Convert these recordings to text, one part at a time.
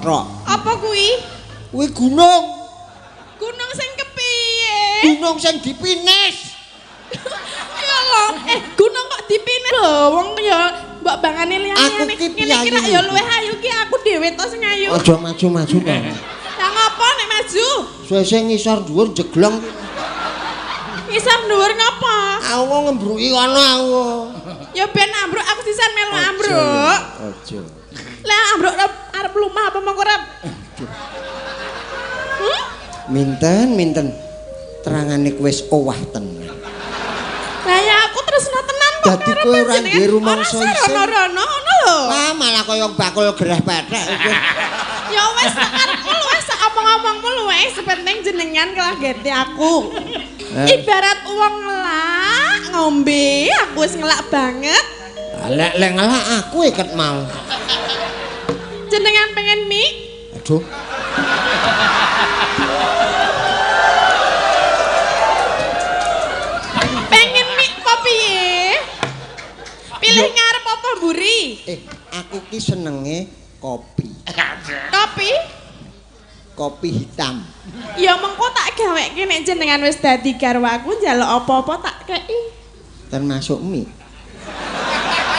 Bathara. Apa kuwi? Kuwi gunung. Gunung sing kepiye? Gunung sing dipinis. Ya lho, gunung kok dipine lho, wong ya mbok bangane liyane. Kira-kira ya luwih ayu ki aku dhewe to sing ayu. Aja maju-maju to. Lah ngopo nek maju? Suwe-suwe ngisor dhuwur jeglong. Ngisor dhuwur ngopo? Aku ngembruki kono aku. Ya ben ambruk aku sisan melu ambruk. Aja. Lah ambruk arep lumah apa mongko arep? Minten terangane kowe wis owah tenan. Lah ya aku tresno tenan kok. Dadi kowe ora nggih rumangsa isin. Rono ngono lho. Ah malah kaya bakul gereh pethek. Ya wis karepmu wis omong-omongmu luwih sepenting jenengan kelageti aku. Ibarat wong ngelak ngombe, aku wis ngelak banget. Lek ngelak aku iket mau. Jenengan pengen mie? Aduh. Pengen mie apa piye? Pilih ngarep apa mburi? Aku ki senenge kopi. Kopi? Kopi hitam. Ya mengko tak gaweke nek jenengan wis dadi garwaku njaluk apa-apa tak kei. Termasuk mie.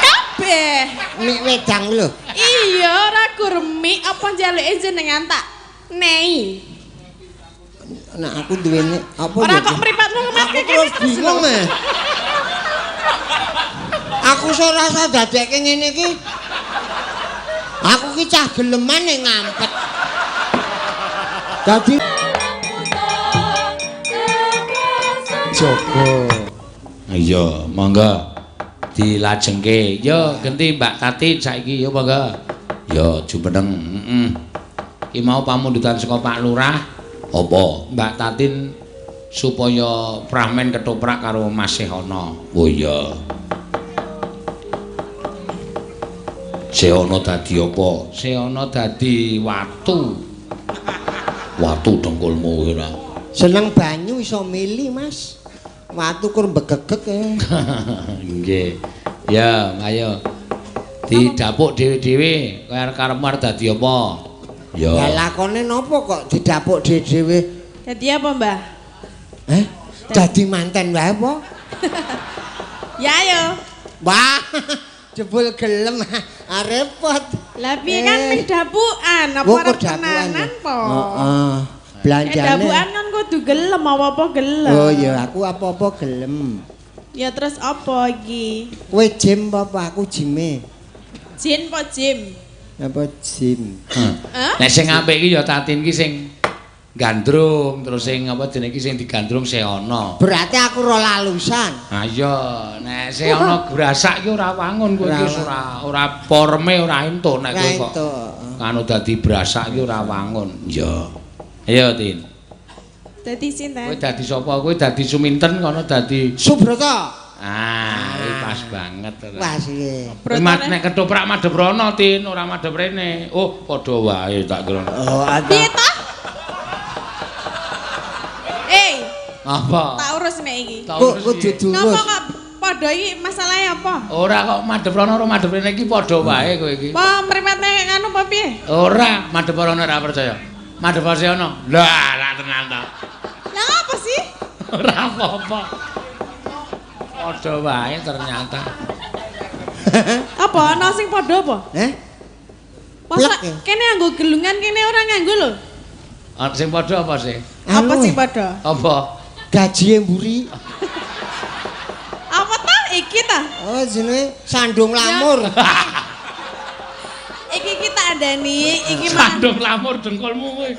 Kabeh. Mie wedang lho. Iya, ora gur mie apa njaluke jenengan tak nei. Nah aku duwene apa Ora kok mripatmu ngemaske terus bingung meh. Aku ora rasa dadekke ngene iki. Aku ki cah geleman nek ngampet. Dadi Joko. Iya, monggo dilajengke. Yo genti Mbak Tati saiki yo monggo. Yo jumeneng. Ki mau pamundutan saka Pak Lurah. Apa Mbak Tatin supaya pramen ketoprak karo Mas Sehono. Oh iya. Sehono dadi apa? Sehono dadi watu. Watu dengkulmu ora. seneng banyu iso mili Mas. Watu kur begegek ya. Nggih. Ya, ayo. Didapuk dhewe-dhewe kaya karepmu arep dadi apa? Ya. Lah lakone napa kok didapuk dhewe-dhewe? Dadi apa, Mbah? Dadi manten wae apa? Ya ayo. Wah, jebul gelem repot. Lah piye kan ming dapukan apa arep tenanan po? Heeh. Belanjane. Dapukan kan kudu gelem apa-apa gelem. Oh ya, aku apa-apa gelem. Ya terus apa iki? Kowe jim apa aku jime? Jin po jim? Apa jim? Nek sing apik iki ya Tatin ki sing gandrung, terus sing apa jenenge iki sing digandrung Sehono. Berarti aku ora lalusan. Ha iya, nek Sehono grasak ki ora wangun kowe iki ora forme ora entuk nek kowe kok. Kanu dadi brasak ki ora wangun. Iya. Ayo Tin. Dadi sinten? Kowe dadi sapa? Kowe dadi Suminten kono dadi Subrata. iki pas banget. Pas iki. Nek ketoprak madhep rono Tin, ora madhep rene. Oh, padha wae tak kira. Oh, Piye ta? Apa? Tak urus nek iki. Kok kudu Napa diurus? kok padha iki masalahe apa? Ora kok madhep rono ora madhep rene iki padha wae kowe iki. Apa mripate nganu apa piye? Ora, madhep rono ora percaya. Madhep Sehono. Lah, ra tenan ta. Lah apa sih? Ora apa-apa. Padha wae ternyata. Apa ana sing padha apa? Masa Plek ya? kene nganggo gelungan kene ora nganggo lho. Ana sing padha apa sih? Apa sing padha? Apa? Gaji mburi. Apa ta iki ta? Oh, jenenge sandung lamur. Iki kita andani, iki mah. Sandung lamur dengkulmu kowe.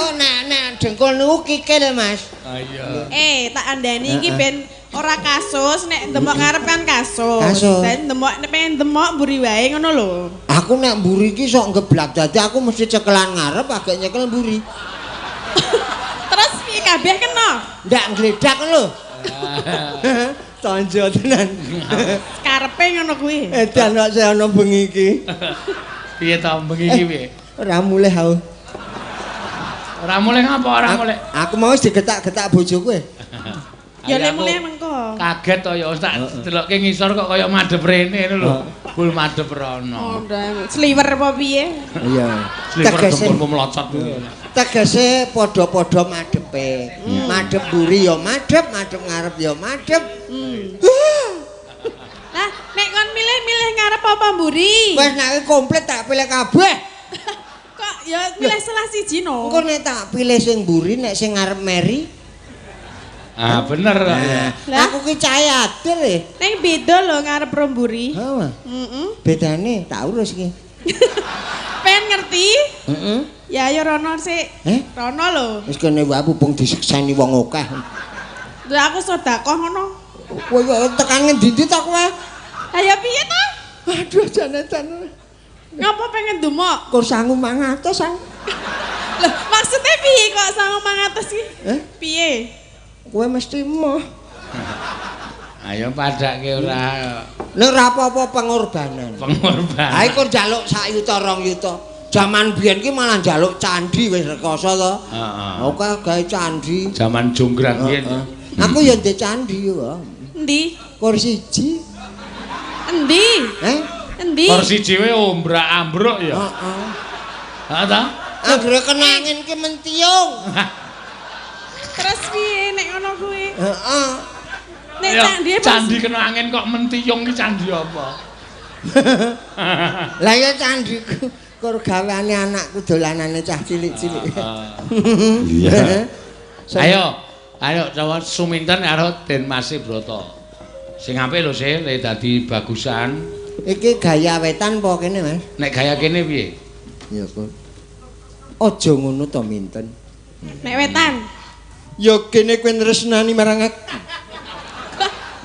Oh, nek dengkul niku kikil, Mas. Ah iya. Tak andani iki ben ora kasus, nek ndemok ngarep kan kasus. Kasus. Dan ndemok nek pengen ndemok mburi wae ngono lho. Aku nek mburi iki sok ngeblak dadi aku mesti cekelan ngarep agak nyekel mburi. Terus piye kabeh kena? Ndak ngledak lho. Tonjo tenan. Karepe ngono kuwi. Edan kok ana bengi iki. Piye ta bengi iki piye? Ora mulih aku. Ora mulih ngapa ora mulih? Aku mau digetak-getak bojoku. Ya lek mulih mengko. apa? Kaget to ya tak delokke ngisor kok kaya madhep rene ngono lho. Bul madhep rono. Oh, sliwer apa piye? Iya. Sliwer gempur melocot. Tegese padha-padha madhepe. Madhep mburi ya madhep, madhep ngarep ya madhep. Lah, nek kon milih ngarep apa mburi? Wes nek komplit tak pilih kabeh. Kok ya milih salah siji no. Engko nek tak pilih sing mburi nek sing ngarep Mary. Ah, bener kok. Lah, Aku ki cahe adir e. ning beda lho ngarep ro mburi. Heeh. Heeh. Bedane tak urus ki. Pengen ngerti? Heeh. Ya ayo rono sik. Rono lho. Wis kene wae mumpung disekseni wong akeh. Lah aku sedekah ngono. Kowe tekan ngendi to kowe? Ayo piye to? Aduh jane-jane. Ngapa pengen dumok? Kur sangu 500 sang. Loh, maksudnya piye kok sama 500 ki? Piye? Kowe mesti moh. Ayo padake ora Nek ora apa-apa pengorbanan. pengorbanan. Ha iku njaluk 1 yuta 2 yuta. Jaman biyen ki malah njaluk candhi wis rekoso to. Heeh. Oke gawe candhi. Zaman jonggrang biyen. Aku ya ndek candhi yo. Endi? Kur siji. Endi? Endi? Kursi dhewe ombrak-ambruk ya. Heeh. Ha ta? Anggere kenangin ki mentiung. Terus piye nek ngono kuwi? Heeh. Nek Ya, candi candi kena angin kok mentiyung ki candi apa? Lah ya candiku kur gaweane anakku dolanane cah cilik-cilik. Iya. Ayo coba suminten karo Den Masih Broto. Sing apik lho sih le dadi bagusan. Iki gaya wetan apa kene, Mas? Nek gaya kene piye? Ya, Kur. Aja ngono to, Minten. nek wetan. Ya kene kowe tresnani marang aku.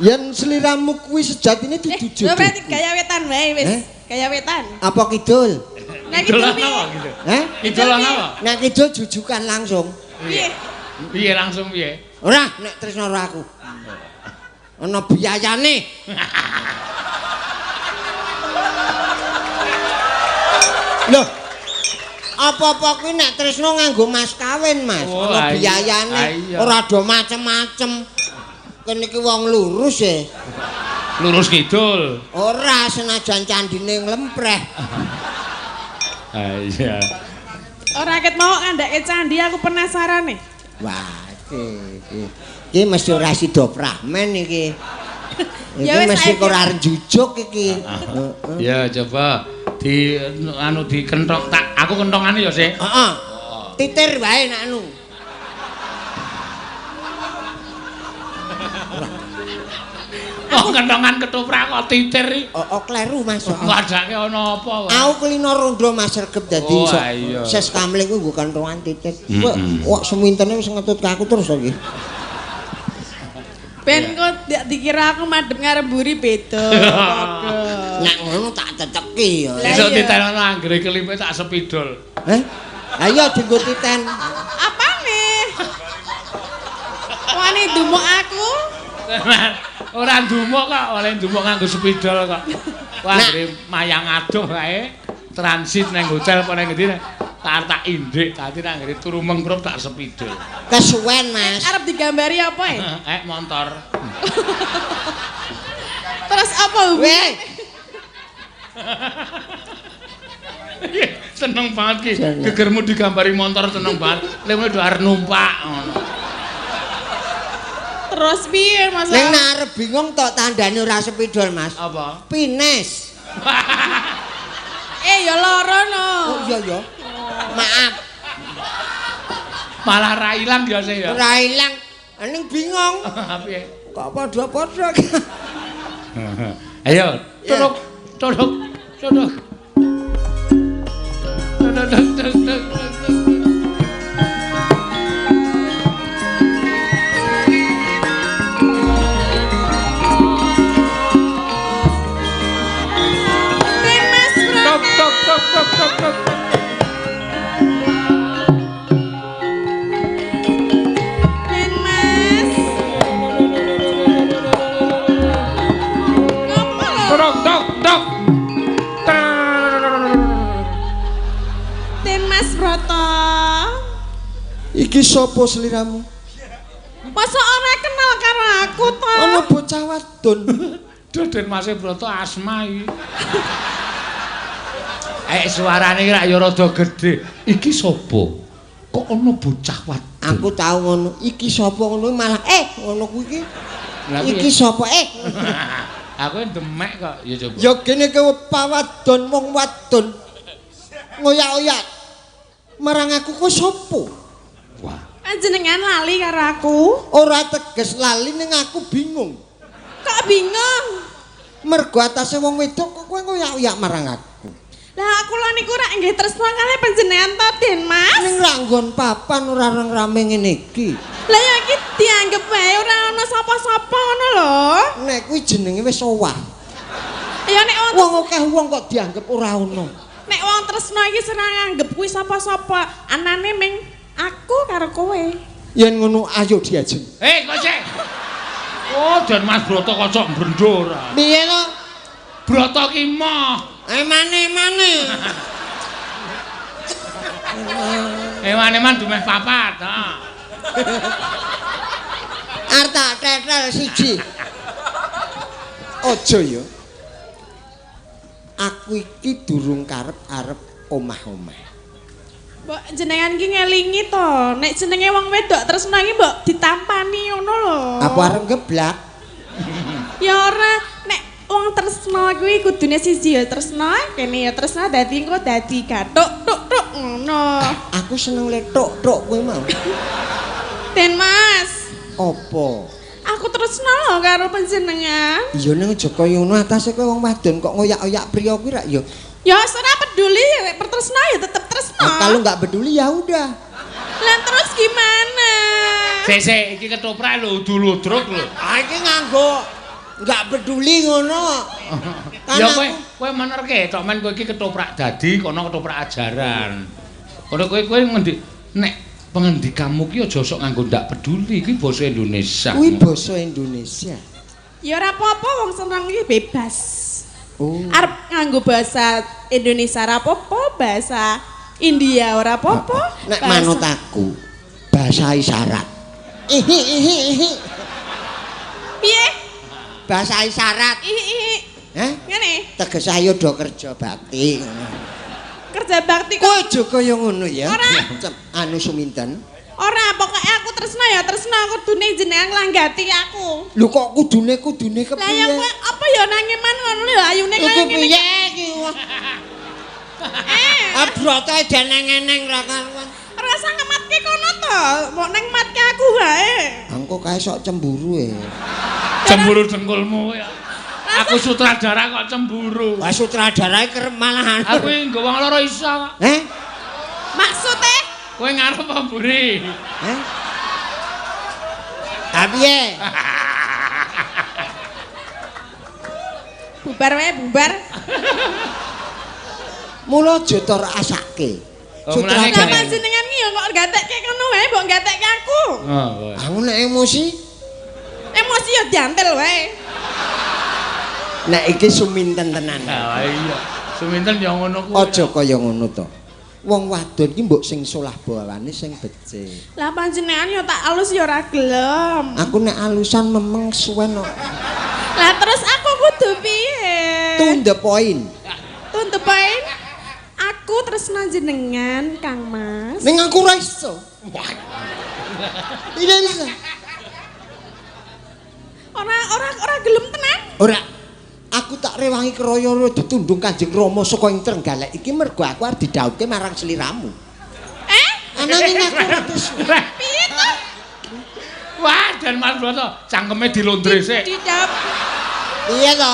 Yen sliramu kuwi sejatine dituju. Lho berarti gaya wetan wae wis. Gaya wetan. Apa kidul? Nek kidul Idolan piye? apa gitu? Idolan apa? Nek kidul jujukan langsung. Piye? Piye langsung piye? Ora nek tresno karo aku. Ana biayane. Loh. Apa-apa kuwi nek tresno nganggo mas kawin, Mas. Ana biayane. Ora do macem-macem. Kene iki wong lurus e. Lurus kidul. Ora senajan candine nglempreh. Ah iya. Ora ket mau ngandake candi aku penasaran nih. Wah, iki mesti ora sida pramen iki. Iki mesti ora jujuk iki. Ya coba di anu dikentong tak aku kentongane ya sih. Heeh. Titir wae nek anu. Oh kentongan ketoprak kok titir iki. Oh kleru Mas. Wadake ana apa wae. Aku kulino rondo Mas Regep dadi ses kamling kuwi bukan kentongan titir. Kok semintene wis ngetut ke aku terus iki. Ben kok dikira aku madhep ngarep mburi beda. Nek ngono tak teteki ya. Iso titenono anggere kelimpe tak sepidol. Ha iya dienggo titen. Apane? Wani dumuk aku. Ora ndumuk kok, oleh ndumuk nganggo sepidol kok. Wah, anggere mayang adoh wae transit nang hotel apa nang ngendi tak indik dadi nang nggere turu mengkrup tak sepidol. Kesuwen Mas. Arep digambari apa ya? Motor. Terus apa hubungan? Seneng banget ki. Gegermu digambari motor seneng banget. Lha do arep numpak ngono. Terus piye Mas? Ning arep bingung tok tandane ora sepidol Mas. Apa? Pines. Ya loro no. Oh iya ya. Maaf. Malah ra ilang ya sih ya. Ora ilang. Ning bingung. Piye? Kok padha-padha. Ayo, tuduk, tuduk, tuduk. Tuduk. Iki sapa sliramu? Masa ora kenal karo aku to. Ana bocah wadon. Den Mas Broto asma iki. Suarane rak ya rada gedhe. Iki sapa? Kok ana bocah wadon? Aku tau ngono. Iki sapa ngono malah ngono kuwi iki. Iki sapa Aku demek kok ya coba. Ya kene ke pawadon wong wadon. Ngoyak-oyak. Marang aku kok sapa? Wah. Panjenengan lali karo aku. Ora teges lali ning aku bingung. Kok bingung? Mergo atase wong wedok kok kowe ngoyak-oyak marang aku. Lah aku lho niku rak nggih tresna kalih panjenengan to, Den Mas. Ning ra nggon papan ora rame ngene iki. Lah ya iki dianggep wae ora ana sapa-sapa ngono lho. Nek kuwi jenenge wis owah. Ya nek Wong akeh wong kok dianggep ora ono. nek wong tresna iki ora nganggep kuwi sapa-sapa. Anane ming aku karo kowe. Yen ngono ayo diajeng. Kok sik. Oh, Den Mas Broto kocok mbrendor. Piye to? Broto ki moh. Mane. Eman-eman dumeh papat, Arta tetel siji. Aja ya. Aku iki durung karep-arep omah-omah. Mbok jenengan iki ngelingi to, nek jenenge wong wedok tresna iki mbok ditampani ngono lho. Apa arep geblak? Ya ora, nek wong tresna kuwi kudune siji ya tresna, kene ya tresna dadi engko dadi gathuk tuk ngono. Aku seneng letok-tok kowe mau. Den Mas, Apa? aku tresna lho karo panjenengan. Iya ning aja kaya ngono atase kowe wong wadon kok ngoyak-oyak priya kuwi rak ya. Ya ora peduli, nek pertresna ya tetep tresna. Nah, kalau nggak peduli ya udah. Lah terus gimana? Sik, iki ketoprak lho, udul-udruk lho. Iki nganggo nggak peduli ngono. Ya kowe menerke tok men kowe iki ketoprak dadi kono ketoprak ajaran. Kono kowe ngendi nek pengendikanmu ki aja sok nganggo ndak peduli iki basa Indonesia. Kuwi basa Indonesia. Ya ora apa-apa wong seneng iki bebas. Oh. Arep nganggo bahasa Indonesia ora apa-apa, bahasa India ora apa-apa. Nek manut aku bahasa isyarat. Ihi. Piye? Bahasa isyarat. Ihi. Hah? Ngene. Teges ayo do kerja bakti. Kerja bakti Kowe kok. aja kaya ngono ya. Ora. Anu suminten. Ora, pokoke aku tresna ya tresna kudune jenengan nglanggati aku. Lho kok kudune Lah ya kepiye? kowe apa ya nangeman ngono lho ayune Iku kaya ngene. piye iki? Abrote deneng-eneng ra karuan. Rasa ngematke kono to, mau nang matke aku wae. Angko kae sok cemburu Cemburu dengkulmu ya. Aku sutradara kok cemburu. Wah sutradarae kerep malahan. Aku iki nggo wong loro iso kok. Maksude Kowe ngarep apa mburi? Ah piye? bubar wae bubar. Mula aja tor asake. Oh, mulane Lah Sutradara. panjenengan iki ya kok gatekke kono wae, mbok gatekke aku. Oh, Aku nek emosi, Emosi ya diantel wae. nek iki suminten tenan. iya. Suminten ya ngono kuwi. Aja kaya ngono to. Wong wadon iki mbok sing solah bawane sing becik. Lah panjenengan ya tak alus ya ora gelem. Aku nek alusan memeng suwen kok. Lah terus aku kudu piye? To the point. Tuntupain aku tresna jenengan Kang Mas. Ning aku ora iso. Tidak bisa. Ora gelem tenan. Ora. Aku tak rewangi kraya ditundung Kanjeng Rama saka ing Trenggalek iki mergo aku arep didhawuhke marang sliramu. Ananging aku ora bisa. Piye to? Wah, Dan Mas Broto, cangkeme dilondre sik. Dijawab. Piye to?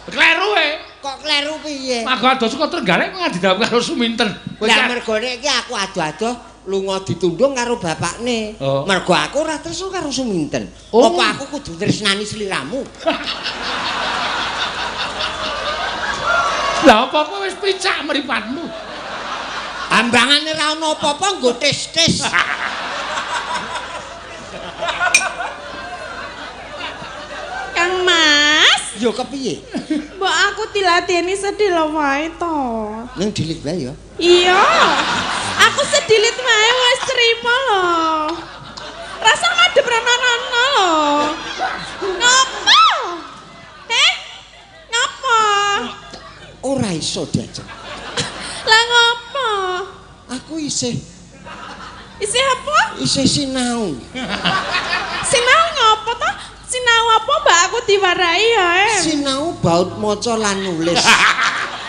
Kleru Kok kleru piye? Mago ado saka Trenggalek kok didhawuh karo Suminten. Lah mergone iki aku ado-ado lunga ditundung karo bapakne. Oh. Mergo aku ora tresna karo Suminten. Oh. Apa aku kudu tresnani sliramu? Lah apa kowe wis picak mripatmu? Ambangane ra ono apa-apa nggo tes-tes. Kang Mas, Yo kepiye? mbok aku diladeni sedih lho wae to. Ning dilit wae ya. Iya. Aku sedilit wae wis trima lho. Rasa madhep rono-rono lho. iso diajeng. Lah ngopo? Aku isih apa? Isih sinau. Sinau ngopo to? Sinau apa mbak aku diwarai ya? Sinau baut maca lan nulis.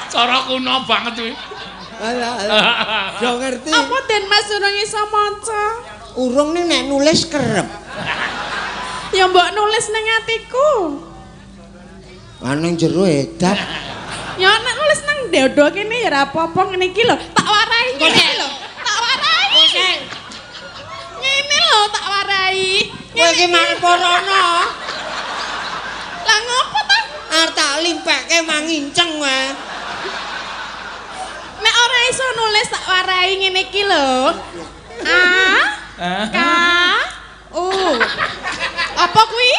Cara kuno banget kuwi. Alah. Yo ngerti. Apa Den Mas urung iso maca? Urung nek nulis kerep. Ya mbok nulis ning atiku. Ana jero edan. Ya nek nulis nang dodo kene ya ora apa-apa ngene iki lho. Tak warai ngene lho. Tak warai. Ngene lho tak warai. Kowe iki marep rono. Lah ngopo ta? Arep tak limpekke manginceng wae. Nek ora iso nulis tak warai ngene iki lho. A K U. Apa kuwi?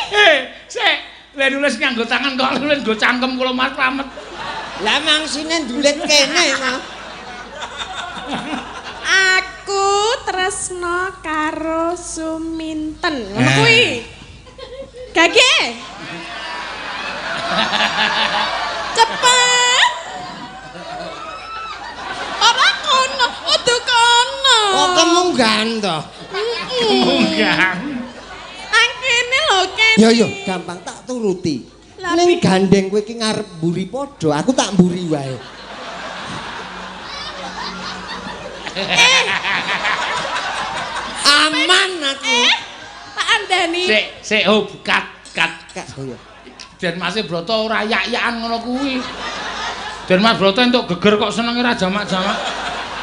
Sik, lek nulis nganggo tangan kok nulis nggo cangkem kula Mas Slamet. Lah mangsine ndulit kene mah. Aku tresno karo Suminten. Ngono kuwi. Gage. Cepet. Ora kono, kudu kono. Kok kemunggan to? Munggang. Nang kene lho, kene. Ya ya, gampang tak turuti. Ning gandeng kowe iki ngarep mburi padha, aku tak mburi wae. Aman aku. Tak andani. Sik kat. Oh ya. Den Mas Broto ora yak-yakan ngono kuwi. Den Mas Broto entuk geger kok senenge ra jamak-jamak.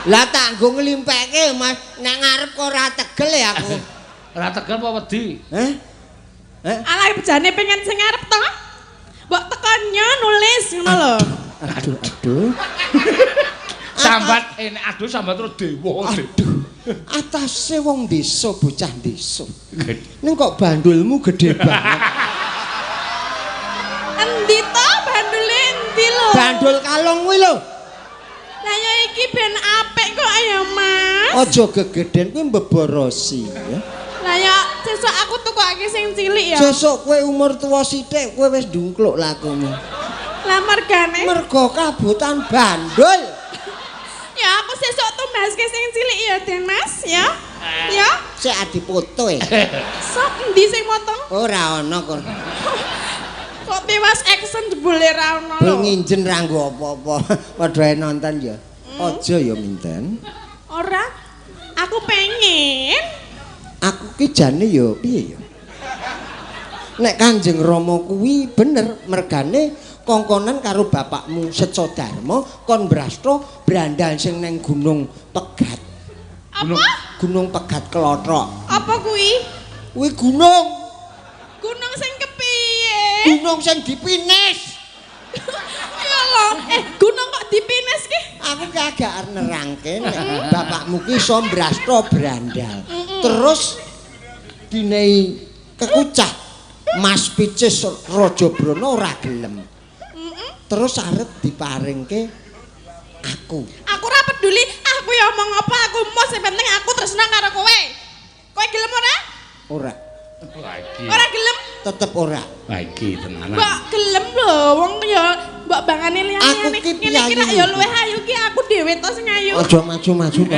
Lah tak nggo nglimpekke Mas, nek ngarep kok ora tegel ya aku. Ora tegel apa wedi? Alah bejane pengen sing ngarep to. Mbok tekonnya nulis ngono lho. Aduh. Sambat enek aduh sambat terus dewa. Aduh. Atase wong desa bocah desa. Ning kok bandulmu gede banget. Endi to bandule endi lho? Bandul kalong kuwi lho. Lah ya iki ben apik kok ya, Mas. Aja gegeden kuwi mbeborosi ya. Lah ya sesuk aku tukake sing cilik ya. Sesuk kowe umur tuwa sithik kowe wis ndungkluk lakumu. Lah mergane. Mergo kabutan bandul. Ya aku sesuk tumbaske sing cilik ya, Den Mas, ya. Ya. Sik adipoto e. Sok endi sing motong? Ora ana kok. Kok tewas action jebule ra ono Bel lho. nginjen ra nggo apa-apa. Padha ae nonton ya. Aja ya Minten. Ora. Aku pengen. Aku ki jane ya piye ya. Nek Kanjeng Rama kuwi bener mergane kongkonan karo bapakmu Setsa Darma kon brasta brandal sing neng Gunung Pegat. Apa? Gunung Pegat Klothok. Apa kuwi? Kuwi gunung. Gunung sing kepiye? Gunung sing dipinis. Ya lho, gunung kok dipines ki? Aku ki agak nerangke nek bapakmu ki iso brasta brandal. Terus dinehi kekucah Mas Picis Raja Brana ora gelem. Terus arep diparingke aku. Aku ora peduli, aku ya omong apa aku mau sing penting aku tresna karo kowe. Kowe gelem ora? Ora. Ora gelem? Tetep ora. Lah iki tenanan. Mbok gelem lho, wong ya mbok bangane liyane. Aku ki Ngene iki rak ya luwih ayu ki aku dhewe to sing ayu. Aja maju-maju to.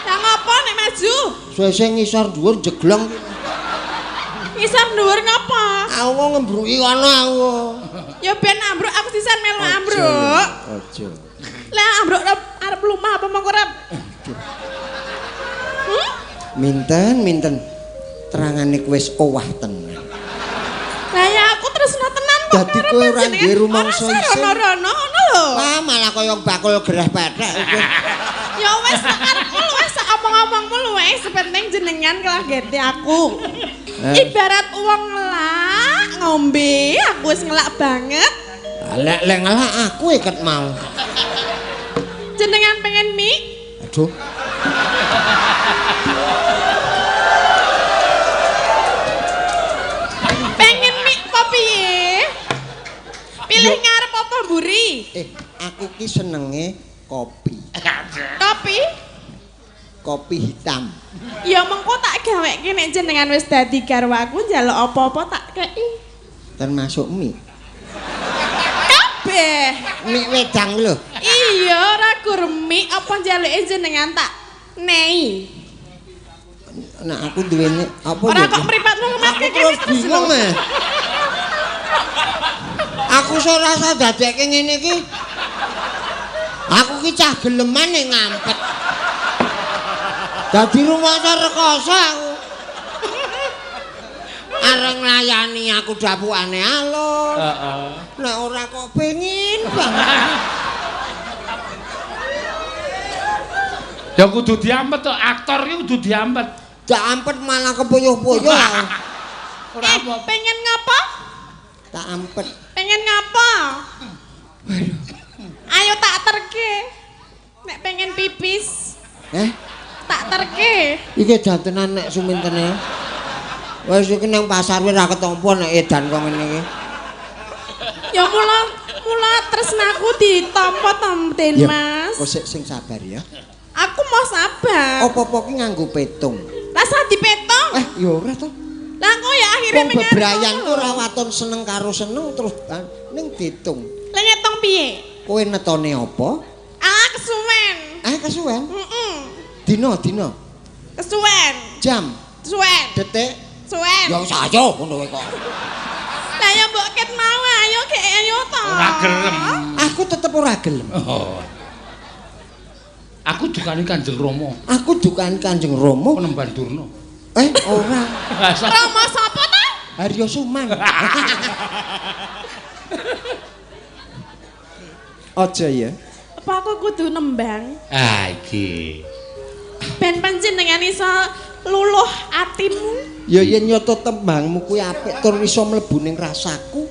Lah ngopo nek maju? Suwe-suwe ngisor dhuwur jeglong. Ngisor dhuwur ngopo? Aku mau ngembruki kono aku. Ya ben ambruk aku sisan melu ambruk. Aja. Lah ambruk arep lumah apa mongko arep? Minten. Terangane kowe wis owah tenan. Lah ya aku tresna tenan kok. Dadi kowe ora duwe rumangsa isin. Rono-rono ngono lho. Wah, malah kaya bakul gerah pethek. Ya wis karepmu wis omong-omongmu luwih sepenting jenengan kelagete aku. Ibarat wong ngelak ngombe, aku wis ngelak banget. Lek ngelak aku iket mau. Jenengan pengen mie? Aduh. Pengen mie apa piye? Pilih ngarep apa mburi? Aku ki senenge kopi. Kopi hitam. Ya mengko tak gaweke nek jenengan wis dadi garwaku njaluk apa-apa tak kei. Termasuk mie. Kabeh. Mie wedang lho. Iya, ora gurmi apa njaluke jenengan tak nei. Nah aku duwene apa Ora ya? kok mripatmu ngemaske Terus bingung meh. Aku ora rasa dadekke ngene iki. Aku ki cah geleman nek ngampet. Dadi rumangsa rekoso aku. Areng nglayani aku dapukane alon. Heeh. Nek ora kok pengin banget. Ya kudu diampet to, aktor iki kudu diampet. Tak ampet malah kepuyuh-puyuh. Ora apa. Pengen ngapa? Tak ampet. Pengen ngapa? Ayo tak terke. Nek pengen pipis, tak terke. Iki jantenan nek sumintene. Wis iki nang pasar wis ra ketompo nek edan kok ngene iki. Ya mula tresnaku ditampa tamten, Mas. Kok sing sabar ya. Aku mau sabar. Apa-apa ki nganggo petung. Rasa dipetong. Ya ora to. Lah kok ya akhirnya Wong bebrayan ku ora waton seneng karo seneng terus ning ditung. Lah ngetong piye? Kowe netone apa? Ah, kesuwen. Kesuwen. Heeh. Dina. Kesuwen. Jam. Suwen. Detik. Suwen. Ya wis ayo ngono kok. Lah ya mbok ket mau ayo gek ayo to. Ora gelem. Aku tetep ora gelem. Oh. Aku dukane Kanjeng Rama. Aku dukani Kanjeng Rama. Penemban Durna. Ora. Rama sapa ta? Haryo Suman. Aja ya. Apa aku kudu nembang? Iki. Ben panjenengan iso luluh atimu. Ya yen nyoto tembangmu kuwi apik tur iso mlebu ning rasaku,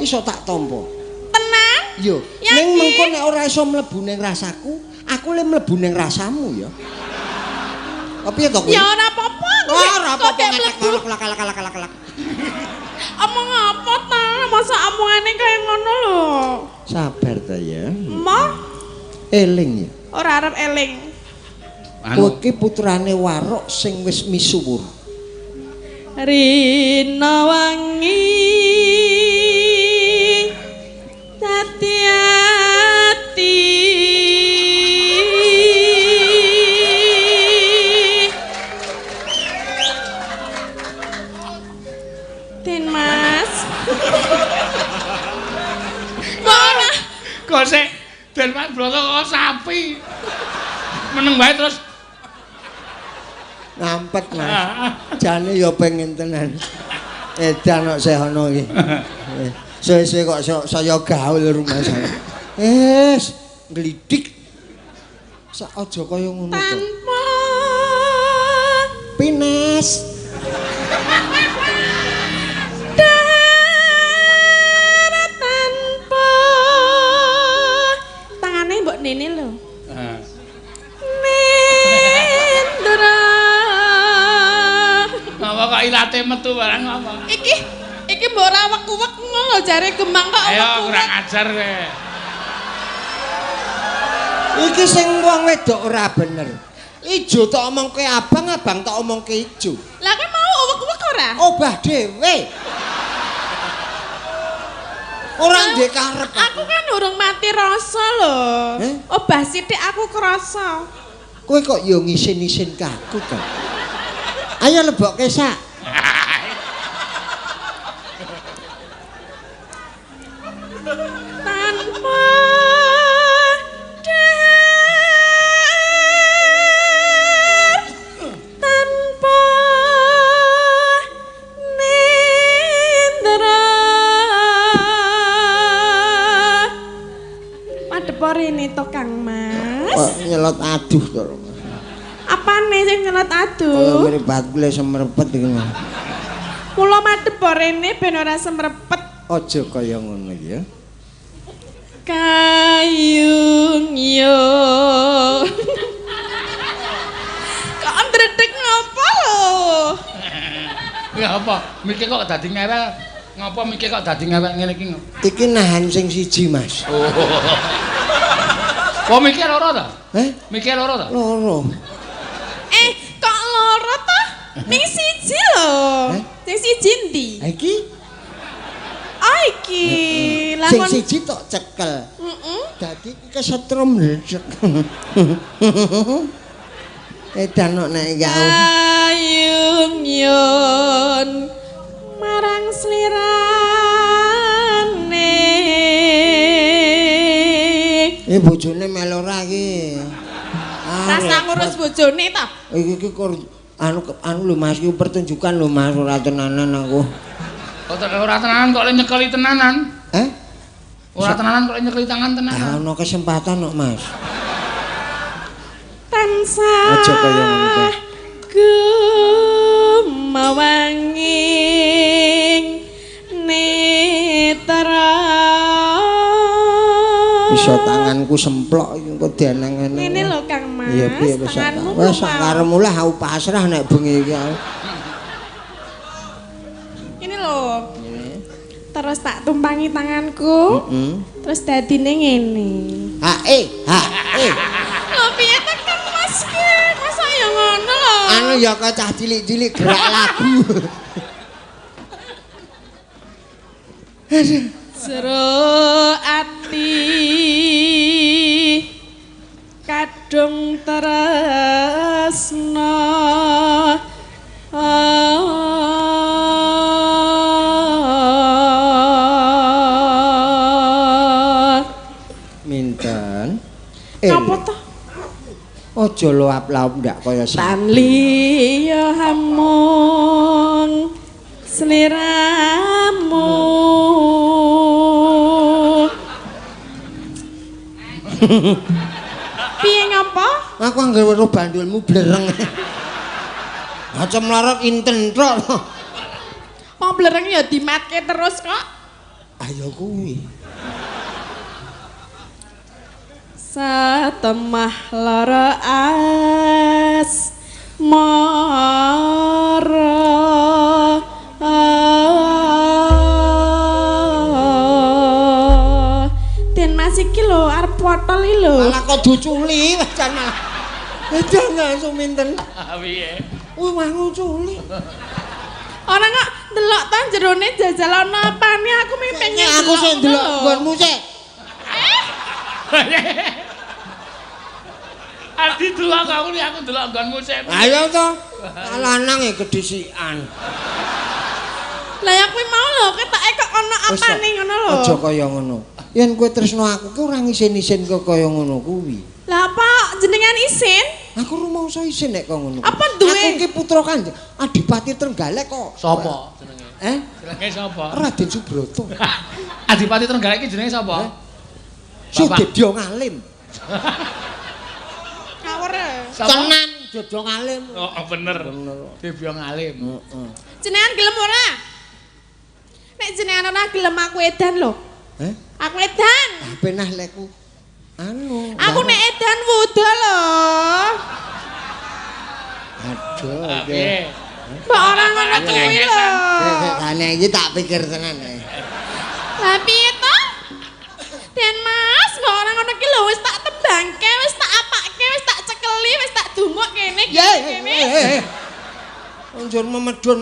iso tak tampa. Tenang? Yo, Yakin? ning mengko nek ora iso mlebu ning rasaku, aku le mlebu ning rasamu ya. Apa piye to kuwi? Ya ora apa-apa. Ora apa-apa Kok mlebu. kalak. Omong apa ta? Masa omongane kaya ngono lho. Sabar ta ya. Moh Eling ya. ora arep eling. Kowe ki putrane Warok sing wis misuwur. Rina wangi dadi ati Den Mas mana Kok sik Den Mas Broto kok sapi. Meneng bae terus Ngampet Mas. Jane ya pengen tenan. Edan kok sehono iki. Suwe-suwe kok saya gaul rumah saya. Ngelidik. Sak aja kaya ngono to. tanpa Pines. darat tanpa tangane mbok nene lho. Nendra apa kok ilate metu barang apa? iki mbok ora wek-wek ngono jare Gemang kok Ayo wek-wek. kurang ajar kowe. Iki sing wong wedok ora bener. Ijo tak omongke abang, abang tak omongke ijo. Lah kowe mau wek-wek ora? Obah dhewe. Ora ndek karep. Aku kan urung mati rasa lho. Obah sithik aku krasa. Kowe kok yo ngisin-isin kaku to. Ayo lebokke sak. Tanpa tanpa nendra madhep rene to Kang Mas. Kok nyelot aduh to. Apane sing nyelet Kaya aduh? mirip batle semrepet iki. Mula madhep rene ben ora semrepet. Aja kaya ngono ya. Kayung yo. Kok ndredeg ngapa lho? Ya apa? Mikir kok dadi ngewel. Ngapa mikir kok dadi ngewel ngene iki? Iki nahan sing siji, Mas. Kok mikir loro ta? Mikir loro ta? Loro. Kok loro ta? Ning siji lho. Ning siji ndi? Ha iki Oh iki. Lah Sing kon siji tok cekel. Heeh. Dadi kesetrum ndredeg. Edan nek ya. Ayung yun marang slirane. Bojone melu ora iki. Rasa ngurus bojone ta? Iki anu lho Mas, iki pertunjukan lho Mas, ora tenanan aku. Ora tenanan kok le nyekeli tenanan. Ora tenanan kok le nyekeli tangan tenanan. Ana kesempatan kok Mas. Tansah Aja kaya ngono ta. Gumawanging netra. Bisa tanganku semplok iki kok dianeng-eneng. Ngene lho Kang Mas. Iya piye wis tanganmu wis karepmu lah aku pasrah nek bengi iki. Ini lho. Terus tak tumpangi tanganku. Terus dadine ngene. Lho piye ta Kang Mas ki? Masa ya ngono lho. Anu ya kok cah cilik-cilik gerak lagu. Jero ati kadung tresna Minten. Apa to? Aja loap-laup ndak kaya Tan liya hamung sliramu. Piye ngapa? Aku anggere weruh bandulmu blereng. Aja mlorot inten tok. Wong blereng ya dimatke terus kok. Ayo kuwi. Satemah lara asmara Den Mas iki lho arep potol iki lho. Malah kok duculi wis jan malah. Jangan suminten. Piye? Wah nguculi. Ora kok delok ta jerone jajal ana apane aku pengen Aku sing ndelok nggonmu sik. Adi delok aku ni aku delok nggonmu sik. Ayo to. Lanang e kedisikan. Lah ya kuwi mau lho ketoke kok ana apane ngono lho. Aja kaya ngono. Yen kowe tresno aku ki ora ngisin-isin kok kaya ngono kuwi. Lah apa jenengan isin? Aku rumangsa isin nek kok ngono. Apa duwe? Aku ki putra Kanjeng Adipati Trenggalek kok. Sapa jenenge? Jenenge sapa? Raden Subroto. Adipati Trenggalek iki jenenge sapa? Sudedya Ngalim. Ngawur. Tenan Dodong Ngalim. Oh bener. Debyo Ngalim. Heeh. Jenengan gelem ora? Nek jenengan ora gelem aku edan lho. Aku edan. Penah lekku. Anu. Aku nek edan wuda lho. Aduh. Piye? Mbok ora ngono kuwi lho. Kane iki tak pikir tenan. Lah piye to? Den Mas, kok ora ngono ki lho wis tak tembangke, wis tak apake, wis tak cekeli, wis tak dumuk kene kene. Njur memedun.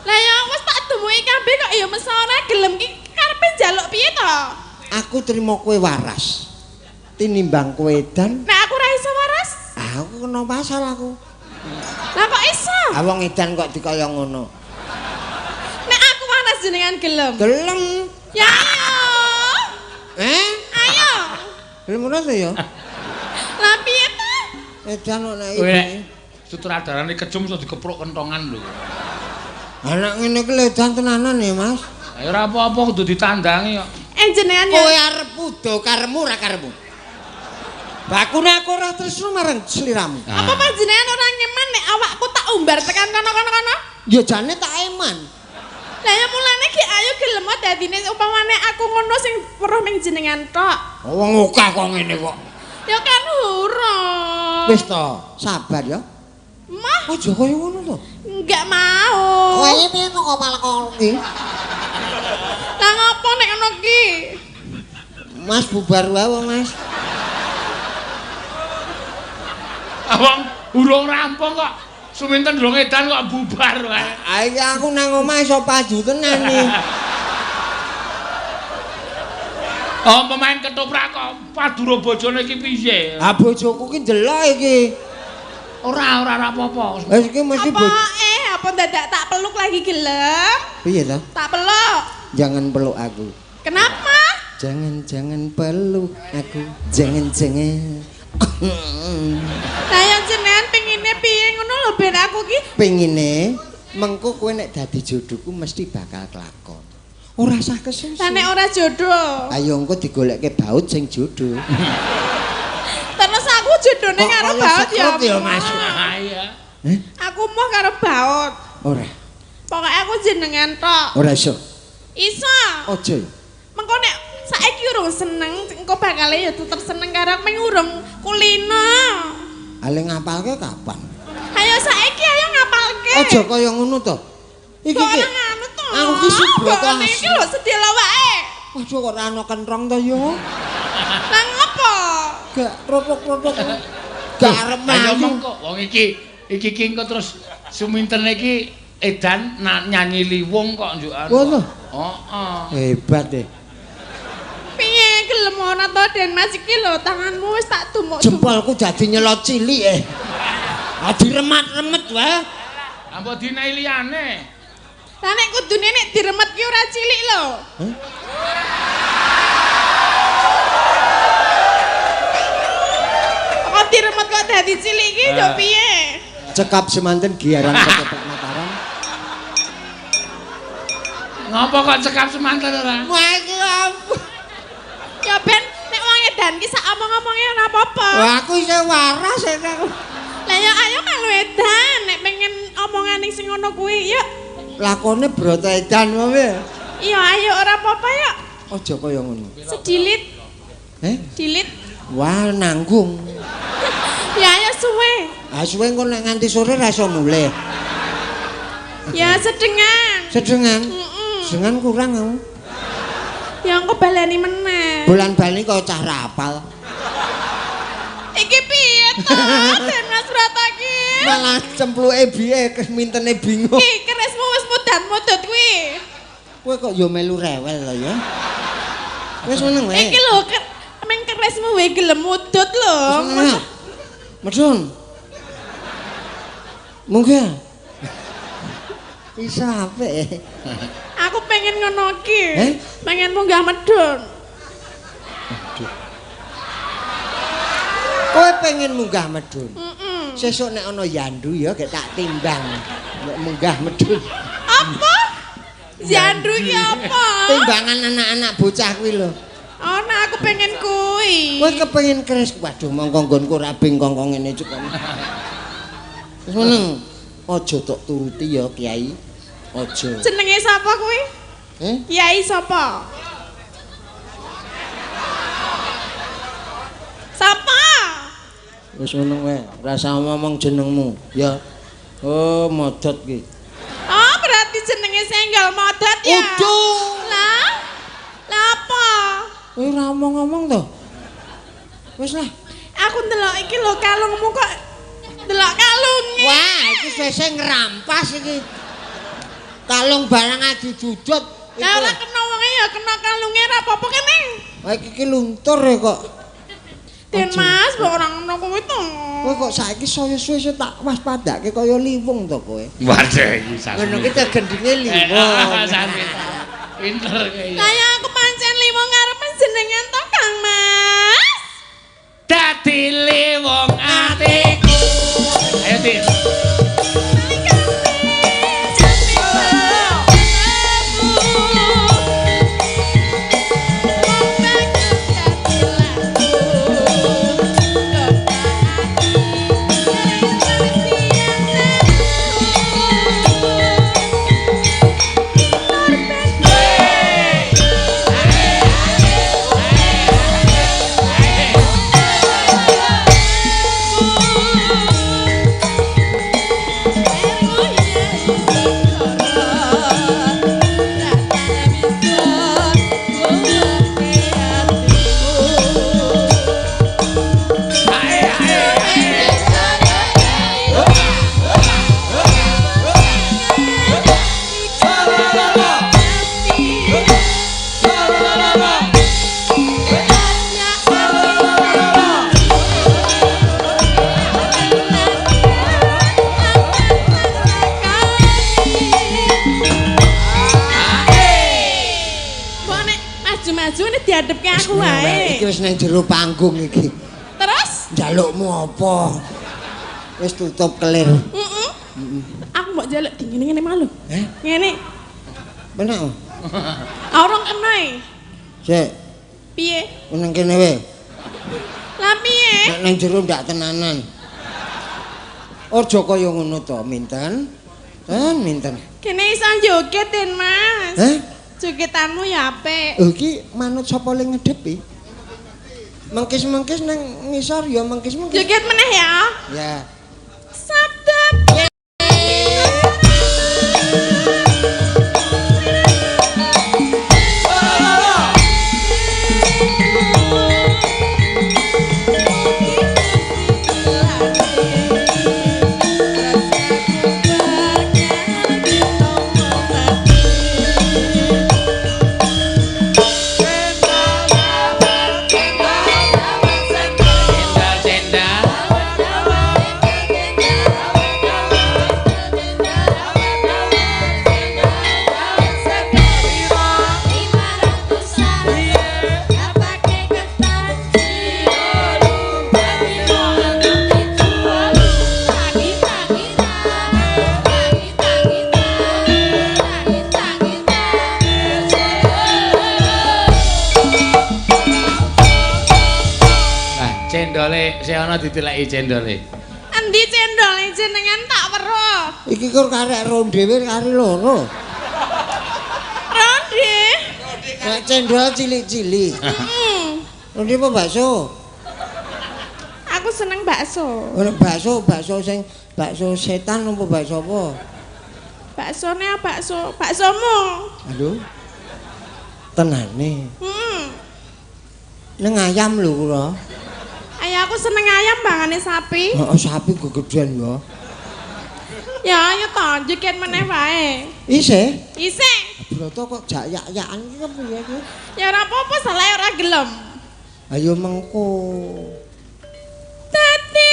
Lah ya wis tak dumuki kabeh kok ya mesa ora gelem ki karepe njaluk piye to? Aku trimo kowe waras. Tinimbang kowe edan, Nek aku ora iso waras. aku kena pasal aku. Lah kok iso? Wong edan kok dikaya ngono. Nek aku waras jenengan gelem. Gelem. Ya ayo. Ayo. Gelem ora to ya? Lah piye to? Edan kok nek Kowe iki. sutradarane kejum iso dikepruk kentongan lho. Anak ngene iki edan tenanan ya, Mas. Ya ora apa-apa kudu ditandangi kok. Jenengan Kowe ya. arep pudo karemu ora karemu. Bakune aku ora tresno marang sliramu. Apa panjenengan ora ngeman nek awakku tak umbar tekan kono-kono? Ya jane tak eman. Lah ya mulane ki ayo gelem dadine upamane aku ngono sing weruh ning jenengan tok. Wong akeh kok ngene kok. Ya kan huruf. Wis to, sabar ya. Mah Aja kaya ngono to. enggak mau. Kowe piye kok malah kok iki? Lah ngopo nek ngono ki? Mas bubar wae, Mas. Awang urung rampung kok. Suminten durung edan kok bubar wae. Ah iki aku nang omah iso paju tenan iki. Oh, pemain ketoprak kok padura bojone iki piye? Ah bojoku ki ndelok iki. Ora apa-apa. Iki mesti Apa dadak tak peluk lagi gelem? Piye to? Tak peluk. Jangan peluk aku. Kenapa? Jangan peluk aku. Jangan. Lah yang jenengan pengine piye ngono lho ben aku ki Pengine mengko kowe nek dadi jodohku mesti bakal kelakon. Ora usah kesusu. lah nek ora jodoh. Ayo engko digolekke baut sing jodoh. Terus aku jodone Kok karo kaya baut ya. sekrut ya, Mas? Ah iya. Aku mau karo baut. Ora. Pokoknya aku jenengan tok. Ora iso. Iso. Ojo. Mengko nek saiki urung seneng, engko bakal ya tetep seneng karo ming urung kulino. Ale ngapalke kapan? Ayo saiki ayo ngapalke. Aja kaya ngono to. Iki Kok ki. ora ngono to? Aku ki subrata Kok asli. iki lho sedelo wae. Aja kok ora ana kentrong to yo. Lah ngopo? Gak rotok-rotok. Gak arep Ayo mlayu. mengko wong iki engko terus sumintene iki edan nyanyi liwung kok njukan. Ngono. Heeh. Hebat deh. Piye gelem ora to Den Mas iki lho tanganmu wis tak tumuk. Jempolku dadi nyelot cilik Ah diremat-remet wae. Ampun dinae liyane. Lah nek kudune nek diremet ki ora cilik lho. Kok diremet kok dadi cilik ki yo piye? Cekap semanten giaran ketoprak Mataram. Ngopo kok cekap semanten ora? Wah iki ampun. Ya ben nek wong edan ki sak omong-omonge ora apa-apa. Wah aku isih waras aku. Lah ya ayo kalau edan nek pengen omongan sing ngono kuwi yuk. Lakone broto edan wae. Iya ayo ora apa-apa yuk. Aja kaya ngono. Sedilit, dilit. Wah nanggung. Ya ayo suwe. Ah suwe engko nek nganti sore ra iso mulih. Ya sedengan. Sedengan. Sedengan kurang aku. Ya engko baleni meneh. Bulan-bali kok cah rapal. Iki piye to? Den Mas Brata ki? Malah cempluke biye mintene bingung. Ki kerismu wis mudan-mudut kuwi. Kowe kok yo melu rewel to ya. Wis meneng wae. Iki lho meng kerismu wae gelem mudut lho. Medun. Munggah. Isa apik. Aku pengen ngono ki. Pengen munggah medun. Kowe pengen munggah medun. Heeh. Sesuk nek ana yandu ya gek tak timbang. Nek munggah medun. Apa? Yandu ki apa? Timbangan anak-anak bocah kuwi lho. Oh, nah aku pengen kuwi. Kowe kepengin keris. Waduh mongko nggonku ra bengkong kok ngene cuk. Wis meneng. Aja tok turuti ya Kiai. Aja. Jenenge sapa kuwi? Kiai sapa? Sapa? Wis meneng wae. Rasa ngomong jenengmu ya. Oh, modot ki. Oh, berarti jenenge Senggal Modot ya? Uduh. Lah? Lah apa? Kowe ora ngomong to. Wis lah. Aku ndelok iki lho kalungmu kok ndelok kalunge. Wah, iki sesek ngrampas iki. Kalung barang adidudut. Lah ora kena wonge ya kena kalunge ora apa-apa kene. Wah, iki luntur ya kok. Den Mas, mbok ora ngono kuwi to. Kowe kok saiki suwe-suwe tak waspadake kaya liwung to kowe. Waduh iki sasmi. Ngono ki gendenge liwung. Sasmi. Pinter kaya. Lah ya aku pancen liwung karep jenengan to Kang Mas. Dadi liwung atiku. Ayo Dik. aku wae. Iki wis nang jero panggung iki. Terus? Njalukmu apa? Wis tutup kelir. Aku mbok njaluk di ngene-ngene malu. Ngene. Bener. Orang kena e. Sik. Piye? Nang kene wae. Lah piye? Nek nang jero ndak tenanan. Aja kaya ngono to, minten. Minten. Kene iso joget Den Mas. Jogetanmu ya apik. Oh iki manut sapa ling ngedepi? Mengkis-mengkis nang ngisor ya mengkis-mengkis. Joget meneh ya. Ya. Sabda. Cendole, seana ditileki cendole. Endi cendole jenengan tak weruh. Iki kok karek ronde wae kari loro. Ronde. Nek cendol cilik-cilik. Ronde apa bakso? Aku seneng bakso. Ora bakso sing bakso setan apa bakso apa? Baksone baksomu. Aduh. Tenane. Nang ayam lho kula. Ayo aku seneng ayam bangane sapi. Heeh, sapi gegedan ya. Ya ayo to, joget meneh wae. Isih? Isih. Broto kok jak yak-yakan iki kepiye iki? Ya ora apa-apa, salah ora gelem. Ayo mengko. Dadi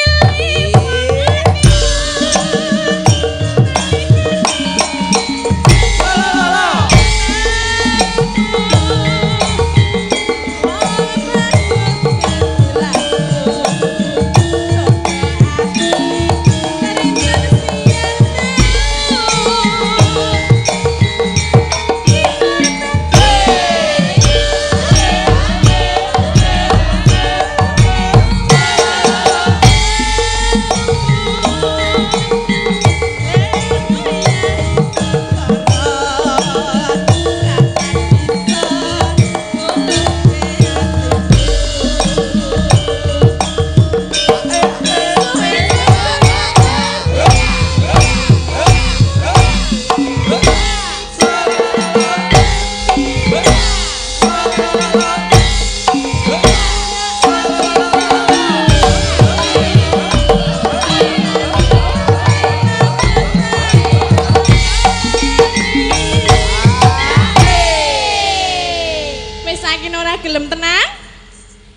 gelem tenan.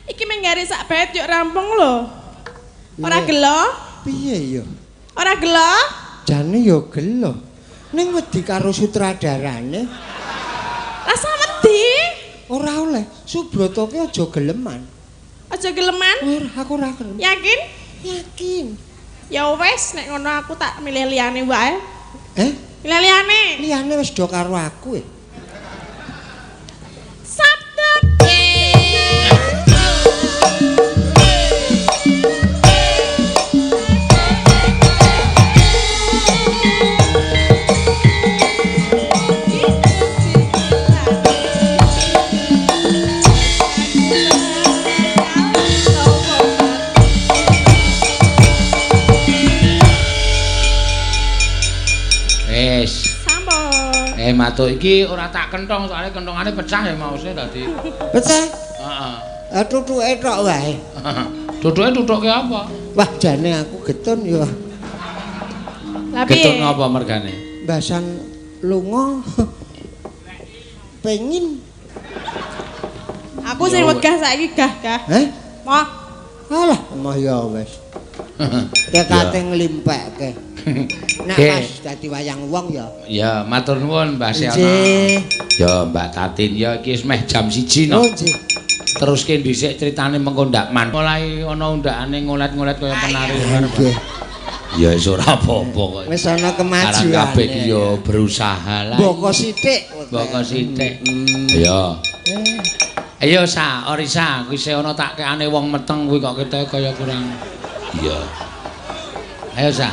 Iki menggari sak bait yuk rampung lho. Ora gelo? Piye ya? Ora gelo? Jane ya gelo. Ning wedi karo sutradarane. Rasa wedi? Ora oleh. Subroto ki aja geleman. Aja geleman? Ora, aku ora gelem. Yakin? Yakin. Ya wis nek ngono aku tak milih liyane wae. Milih liyane. Liyane wis do karo aku. Matuk iki ora tak kentong soalnya kentongane pecah ya mausnya tadi. Pecah? Heeh. Tutuke tok wae. Tutuke tutuke apa? Wah, jane aku getun ya. Getun apa mergane? Mbasan lunga pengin. Aku sing wegah saiki gah. Moh. Alah, moh ya wis. Kekate nglimpekke. Nek pas dadi wayang wong ya. Ya, matur nuwun Mbah Seana. Ya, Mbak Tatin ya iki wis meh jam 1 no. Oh, nggih. teruske dhisik critane mengko ndak man. Mulai ana undakane ngolet-ngolet kaya penari. Ya wis ora apa-apa kok. Wis ana kemajuan. Karang kabeh iki ya berusaha lah. Boko sithik. Boko sithik. Ya. Ayo Sa, Orisa, kuwi se ana tak kekane wong meteng kuwi kok ketoke kaya kurang. Iya. Ayo Sa.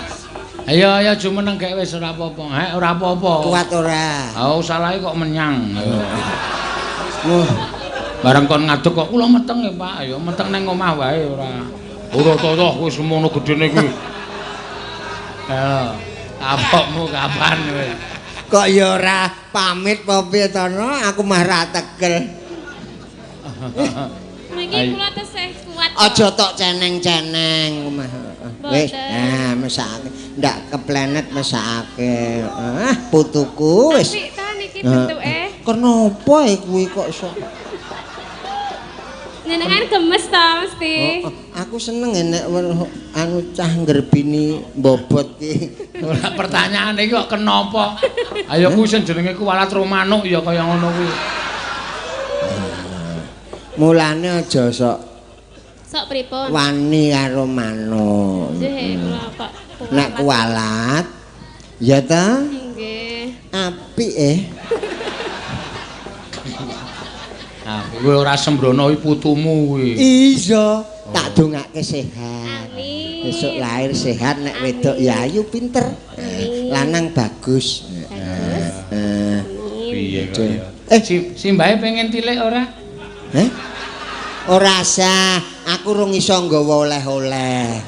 Ayo jumeneng gek wis ora apa-apa. Ora apa-apa. Kuat ora? Oh, salahe kok menyang. Ayo. Bareng kon ngaduk kok kula meteng ya, Pak. Ayo meteng nang omah wae ora. Ora toh wis semono gedene kuwi. Ayo. Apokmu kapan kowe? Kok ya ora pamit apa piye to no? Aku mah ra tegel. Niki kula tesih kuat. Aja tok ceneng-ceneng omah. Wis, mesake. Ndak keplenet mesake. Putuku wis. Apik ta niki bentuke. Kenapa kuwi kok iso? Nyenengan gemes ta mesti. Aku seneng enek anu cah nggerbini bobot ki. Ora pertanyaan iki kok kenapa? Ayo kuwi sing jenenge kuwalat romanuk ya kaya ngono kuwi. Mulane aja sok Pripun? Wani karo manuk. Nggih, kula kok. Nek kualat ya ta? Nggih. Apik Kowe ora sembrono kuwi putumu kuwi. Iya, tak dongake sehat. Amin. Besok lahir sehat, nek wedok ya ayu pinter. Lanang bagus. Piye kok ya? Simbahe pengen tilik ora? Ora sah, aku rung iso nggawa oleh-oleh.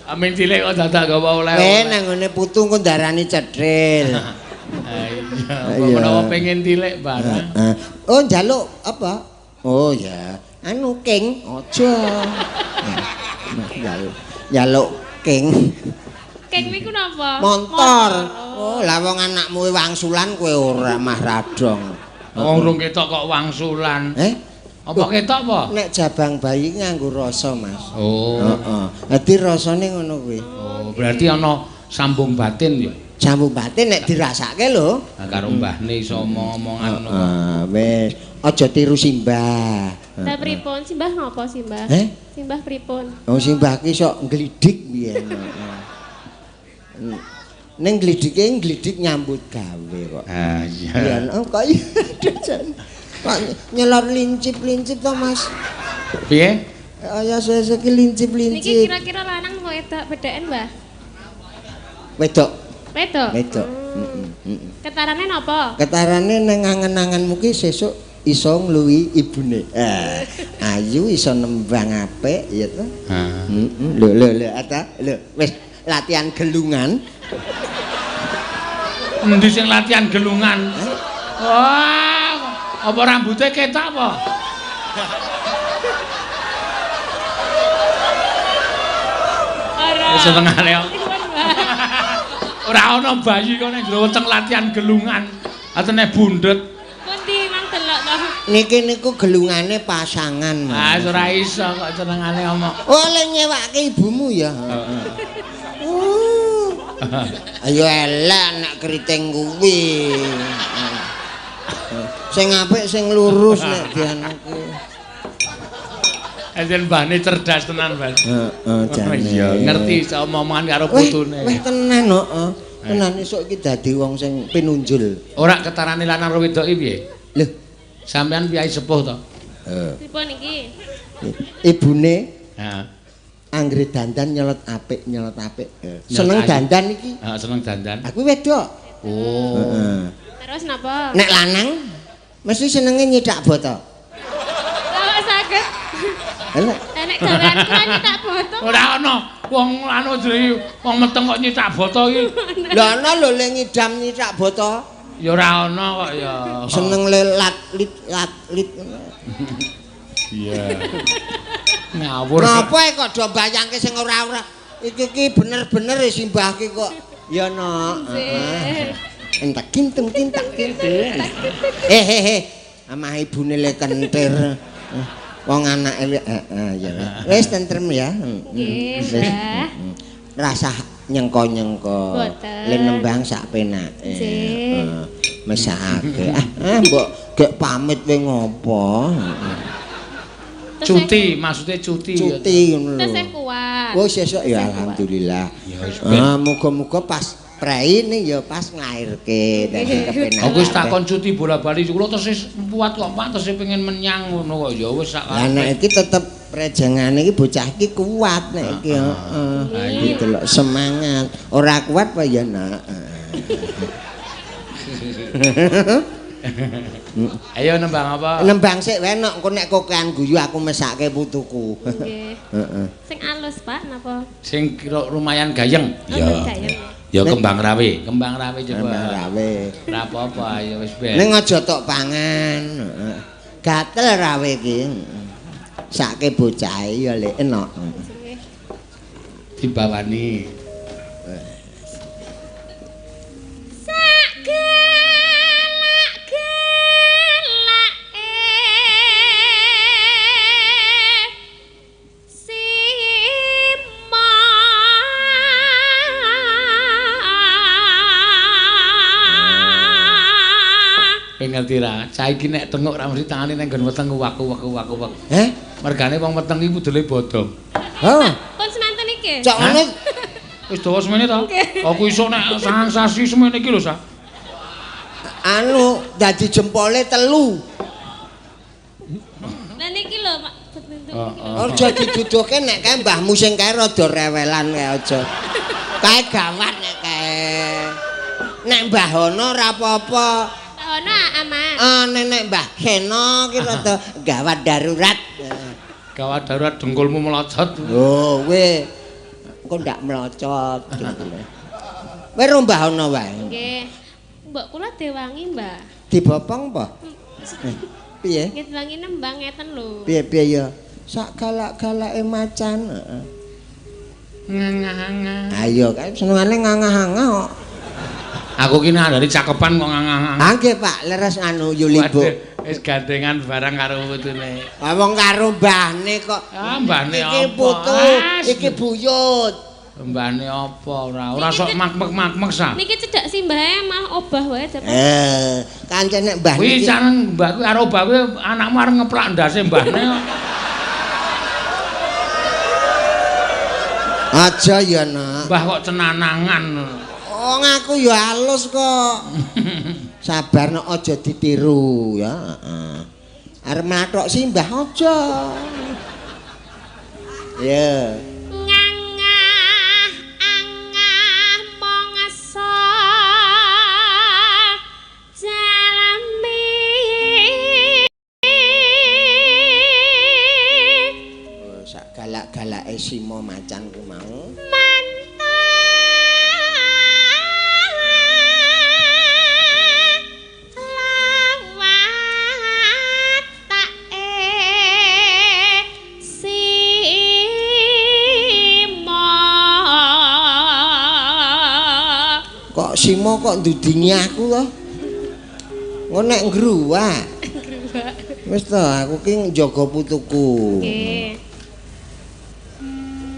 Amin tilik kok dadak gawa oleh-oleh. Nang ngene putu kok darani cedhil. Iya, menawa pengen tilik barang. Oh, njaluk apa? Oh ya, anu king, aja. Njaluk king. King niku napa? Montor. Oh, lah wong anakmu wangsulan kowe ora mah radong. Wong rung ketok kok wangsulan. Apa ketok apa? Nek jabang bayi nganggo rasa, Mas. Oh. Heeh. Dadi rasane ngono kuwi. Oh, berarti ana sambung batin ya. Sambung batin nek dirasake lho. Nah, karo mbahne iso omong-omongan ngono. Wis, aja tiru Simbah. Lah pripun? Simbah ngopo Simbah? Simbah pripun? Oh, Simbah ki sok nglidik biyen. Ning glidike nyambut gawe kok. Iya. Iya, kok Pak nyelor lincip-lincip to, Mas. Piye? Ya sesuk ki lincip-lincip. Niki kira-kira lanang apa wedok bedeken, Mbah? Wedok. Wedok. Wedok. Ketarane napa? Ketarane nang angen-angenmu ki sesuk iso ngluwi ibune. Ayu iso nembang apik ya to. Lho ata. Lho wis latihan gelungan. Endi sing latihan gelungan? Wah, apa rambutnya ketok apa? Wis setengane kok. Ora ana bayi kok nek jero weteng latihan gelungan. Atene bundet. Pundi mang delok to? Niki niku gelungane pasangan, Mas. Ah, ora iso kok senengane omong. Oh, le nyewake ibumu ya. Ayo elek nek keriting kuwi. Sing apik sing lurus nek dianake. Ejen mbahne cerdas tenan, Mas. Jane. Iya, ngerti iso omongan karo putune. Weh tenan, heeh. Tenan esuk iki dadi wong sing pinunjul. Ora ketarane lanang karo wedok iki piye? Lho, sampean piyai sepuh to? Pripun iki? Ibune Heeh. anggere dandan nyelot apik. Seneng dandan iki. Heeh, seneng dandan. Aku wedok. Oh. Heeh. Terus napa? Nek lanang mesti senenge nyedak boto. Lah saged. Nek gawean kula nyetak boto. Ora ana wong anu jeri wong meteng kok nyetak boto iki. Lah ana lho le ngidam nyedak boto. Ya ora ana kok ya. Seneng le lat-lit. Iya. Ngawur. Napa kok do bayangke sing ora-ora. Iki bener-bener Simbah ki kok. Ya no. Entak kintung. Amah ibune le kentir. Wong anake ya. Wis tentrem ya. Nggih, Mbah. Rasah nyengko-nyengko. Le nembang sak penake. Mesake. Mbok Gek pamit kowe ngopo? Cuti, maksudnya cuti. Cuti ngono lho. Tesih kuat. Oh, sesuk ya alhamdulillah. Ya wis ben. Muga-muga pas prei ning ya pas nglairke dadi kepenak. Aku wis takon cuti bola-bali kula terus kuat kok Pak, terus pengen menyang ngono kok ya wis sak. Lah nek iki tetep prejangane iki bocah iki kuat nek iki heeh. Gitu lho, semangat. Ora kuat apa ya nak. Ayo nembang apa? Nembang sik wae nek engko nek kokean guyu aku mesake putuku. Nggih. Heeh. Sing alus, Pak, napa? Sing kira lumayan gayeng. Ya. Ya kembang rawe coba. Kembang rawe. Ora apa-apa ya wis ben. Ning aja tok pangan. Heeh. Gatel rawe iki. Sake bocahe ya lek enak. Dibawani. Ngerti ra, saiki nek tenguk ra mesti tangane nang nggon weteng waku. Mergane wong weteng iki budule bodong. Hah? Pun semanten iki. Cok ngene Wis dawa semene ta? Aku iso nek sangang sasi semene iki lho, Sa. anu dadi jempole 3. Lah niki lho, Pak. Aja diduduhke nek kae mbahmu sing kae rada rewelan kae aja. Kae gawat nek kae. Nek Mbah Hono ora apa-apa. Ono aman. Nek Mbah Heno ki rada gawat darurat. Gawat darurat dengkulmu melocot. Oh, kowe engko ndak melocot. Kowe ro Mbah Hono wae. Nggih. Mbok kula dewangi, Mbah. Dibopong apa? Piye? Nggih dewangi nembang ngeten lho. Piye ya? Sak galak-galake macan. Ngangah-ngangah. Ayo kae senengane ngangah-angah kok. Aku ki nek dari cakepan kok ngangah-ngangah. Ha nggih Pak, leres anu Yulibo. Wis gandengan barang karo putune. Ah wong karo mbahne kok. Ah mbahne apa? Iki putu, iki buyut. Mbahne apa ora sok makmek-makmek sa. Niki cedak simbahe mah obah wae Bapak. Kancene mbah Kuwi niki. sareng mbah kuwi karo obah kuwi anakmu arep ngeplak ndase mbahne. Aja ya, Nak. Mbah kok cenanangan. Oh, ngaku ya halus kok. Sabar nek aja ditiru ya, heeh. Arep mathok simbah aja. Ya. Ngangah-angah mongso jalami. Oh, sak galak-galake simo macanku mau. Simo kok ndudingi aku to. Ngono nek ngruwak. Wis to, aku ki njaga putuku. Nggih.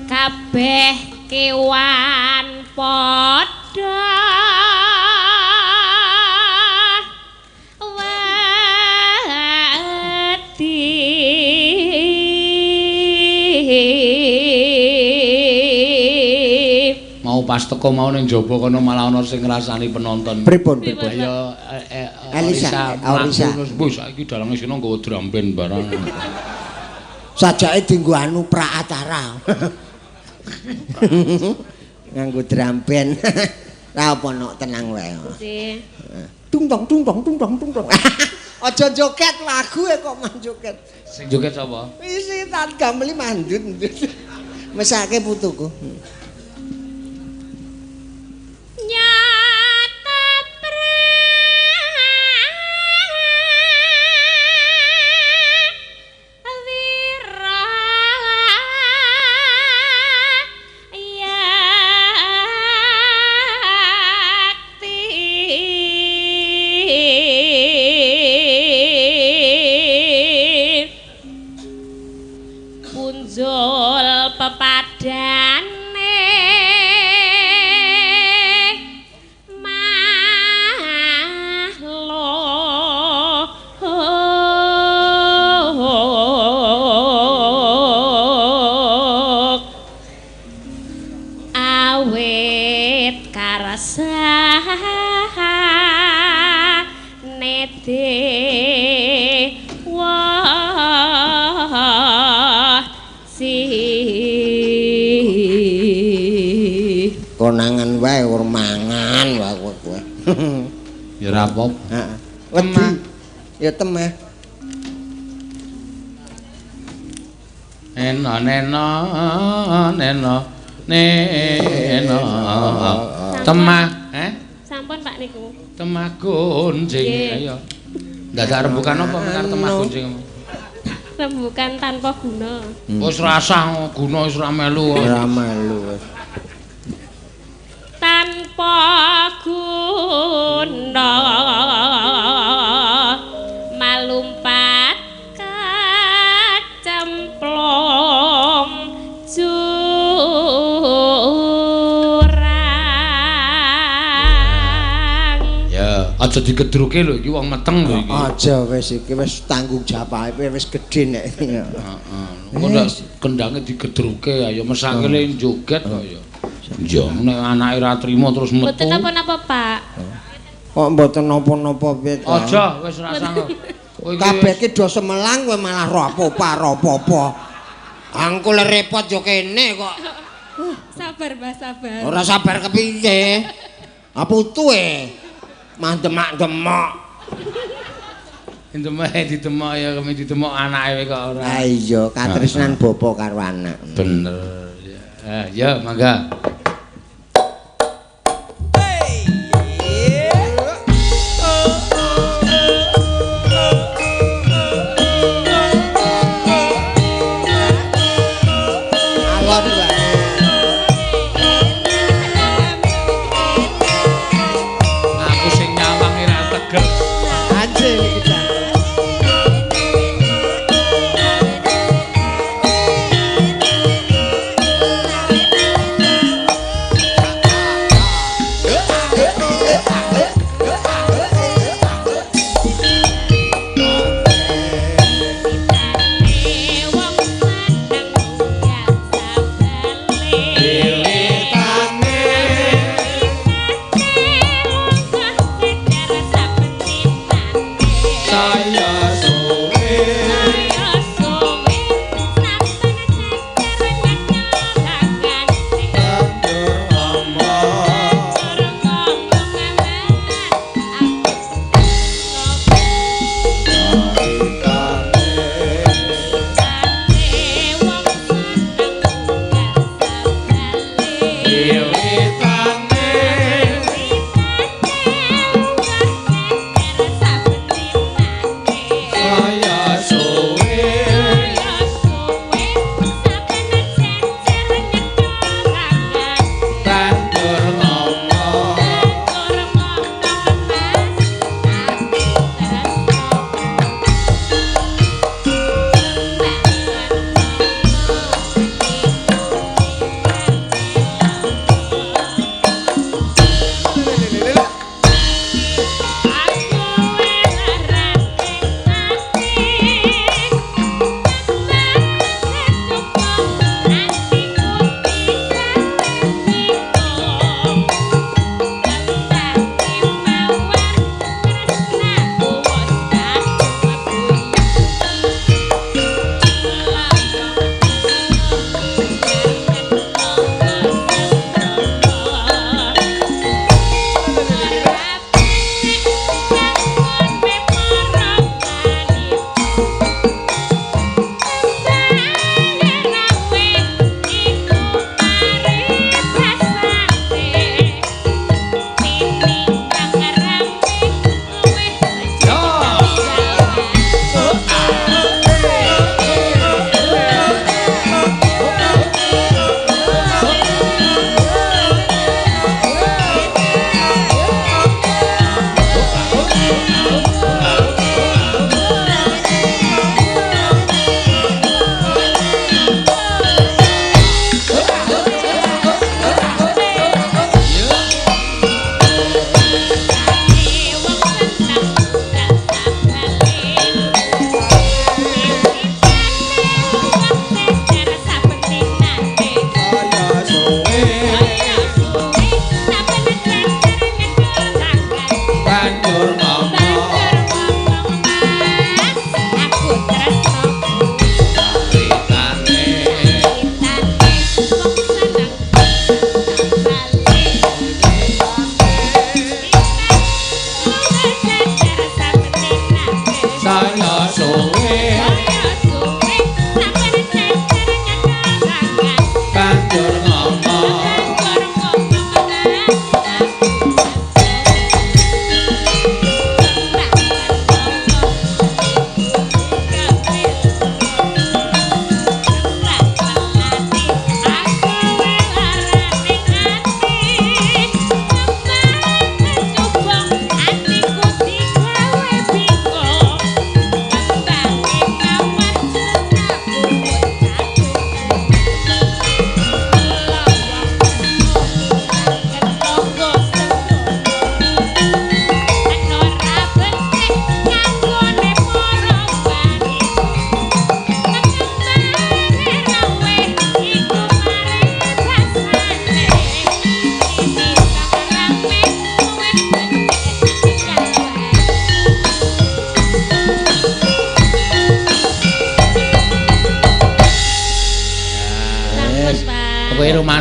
Kabeh kewan padha Pas teko mau ning jaba kono malah ana sing ngrasani penonton. Pripun? Ya Elisa, Aurisa. Wis saiki dalange sino nggawa drum band barang. Sajake dienggo anu pra acara. Nganggo drum band. Ra apa nok tenang wae. Nggih. Tung tong. Aja joget lagu kok mah joget. Sing joget sapa? Wis tak gameli mandut. Mesake putuku. Punjul pepadane awit karsane dewa si konangan wae ora mangan wae kowe. Ya ora apa. Heeh. Wedi. Ya temeh. Neno neno temah sampun Pak niku temah gunjing ayo dadak rembukan apa mengar temah gunjing rembukan tanpa guna wis rasah guna wis ora melu wis tanpa guna malumpat kacemplung aja digedruke lho iki wong meteng lho iki. Aja wis iki wis tanggung jawab ae wis gedhe nek. Heeh. Kok ndak kendange digedruke ayo mesakile joget kok ya. Yo nek anake ra trimo terus metu. Mboten napa-napa, Pak. Kok mboten napa-napa piye ta? Aja wis rasah. Kabeh iki do semelang kowe malah ro apa-apa. Angkul repot yo kene kok. Sabar, Mbah, sabar. Ora sabar kepiye? Apa utuhe? Mah demak-demak. Demak didemak ya kami didemak anake kok ora. Ha iya, katresnan bapa karo anak. Bener. Ya, mangga.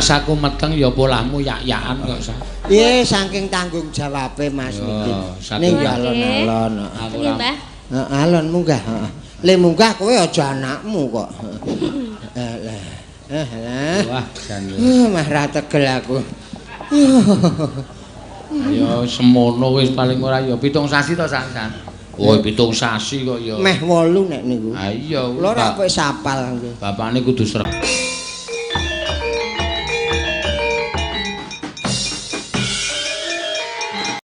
pas aku meteng ya polahmu yak-yakan kok sa. Iya, saking tanggung jawabe Mas Niki. Ning ya alon-alon. Aku Iya, Mbah. Alon munggah. Le munggah kowe aja anakmu kok. Wah, jan. Mah ra tegel aku. Ya semono wis paling ora ya 7 sasi to San. Oh, 7 sasi kok ya. Meh 8 nek niku. Ha iya. Kula ra kok sapal nggih. Bapakne kudu sreg.